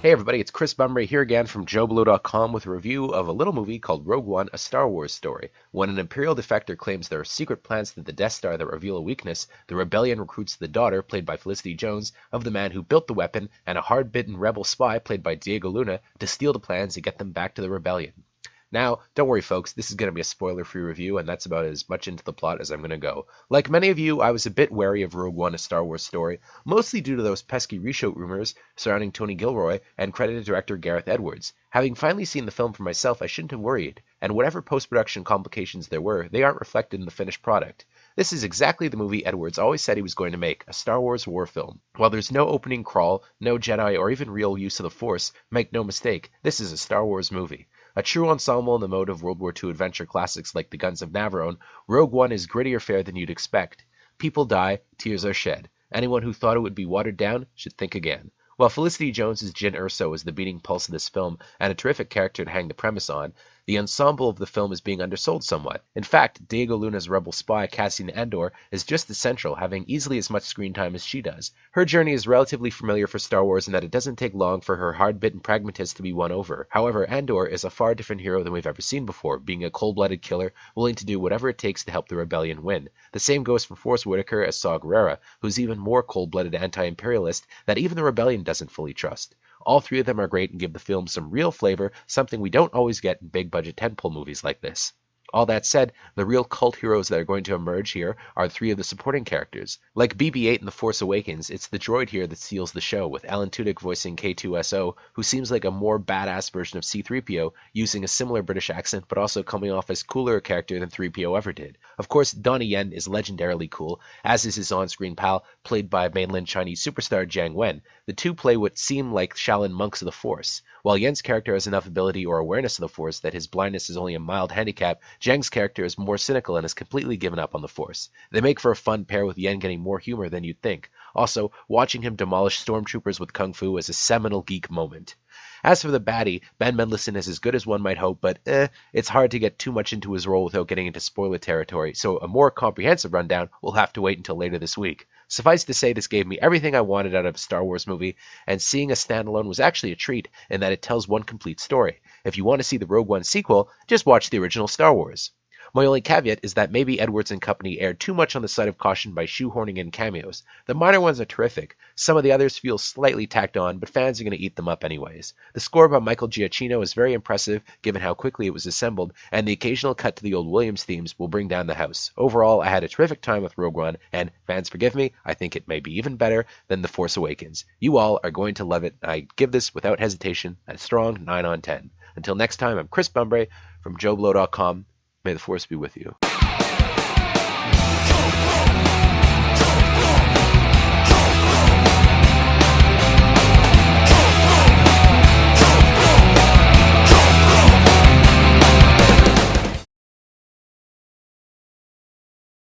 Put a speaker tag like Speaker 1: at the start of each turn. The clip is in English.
Speaker 1: Hey everybody, it's Chris Bumray here again from JoBlo.com with a review of a little movie called Rogue One, a Star Wars story. When an Imperial defector claims there are secret plans to the Death Star that reveal a weakness, the rebellion recruits the daughter, played by Felicity Jones, of the man who built the weapon, and a hard-bitten rebel spy, played by Diego Luna, to steal the plans and get them back to the rebellion. Now, don't worry folks, this is going to be a spoiler-free review, and that's about as much into the plot as I'm going to go. Like many of you, I was a bit wary of Rogue One, a Star Wars story, mostly due to those pesky reshoot rumors surrounding Tony Gilroy and credited director Gareth Edwards. Having finally seen the film for myself, I shouldn't have worried, and whatever post-production complications there were, they aren't reflected in the finished product. This is exactly the movie Edwards always said he was going to make, a Star Wars war film. While there's no opening crawl, no Jedi, or even real use of the Force, make no mistake, this is a Star Wars movie. A true ensemble in the mode of World War II adventure classics like The Guns of Navarone, Rogue One is grittier fare than you'd expect. People die, tears are shed. Anyone who thought it would be watered down should think again. While Felicity Jones' Jyn Erso is the beating pulse of this film and a terrific character to hang the premise on, the ensemble of the film is being undersold somewhat. In fact, Diego Luna's rebel spy Cassian Andor is just as central, having easily as much screen time as she does. Her journey is relatively familiar for Star Wars in that it doesn't take long for her hard-bitten pragmatist to be won over. However, Andor is a far different hero than we've ever seen before, being a cold-blooded killer willing to do whatever it takes to help the rebellion win. The same goes for Forrest Whitaker as Saw Gerrera, who's even more cold-blooded anti-imperialist that even the rebellion doesn't fully trust. All three of them are great and give the film some real flavor, something we don't always get in big-budget tentpole movies like this. All that said, the real cult heroes that are going to emerge here are three of the supporting characters. Like BB-8 in The Force Awakens, it's the droid here that steals the show, with Alan Tudyk voicing K2SO, who seems like a more badass version of C-3PO, using a similar British accent but also coming off as cooler a character than 3PO ever did. Of course, Donnie Yen is legendarily cool, as is his on-screen pal, played by mainland Chinese superstar Jiang Wen. The two play what seem like Shaolin monks of the Force. While Yen's character has enough ability or awareness of the Force that his blindness is only a mild handicap, Jiang's character is more cynical and has completely given up on the Force. They make for a fun pair with Yen getting more humor than you'd think. Also, watching him demolish stormtroopers with kung fu is a seminal geek moment. As for the baddie, Ben Mendelsohn is as good as one might hope, but it's hard to get too much into his role without getting into spoiler territory, so a more comprehensive rundown will have to wait until later this week. Suffice to say, this gave me everything I wanted out of a Star Wars movie, and seeing a standalone was actually a treat in that it tells one complete story. If you want to see the Rogue One sequel, just watch the original Star Wars. My only caveat is that maybe Edwards and company erred too much on the side of caution by shoehorning in cameos. The minor ones are terrific. Some of the others feel slightly tacked on, but fans are going to eat them up anyways. The score by Michael Giacchino is very impressive given how quickly it was assembled, and the occasional cut to the old Williams themes will bring down the house. Overall, I had a terrific time with Rogue One, and fans forgive me, I think it may be even better than The Force Awakens. You all are going to love it. I give this without hesitation a strong 9 on 10. Until next time, I'm Chris Bumray from JoBlo.com. May the Force be with you.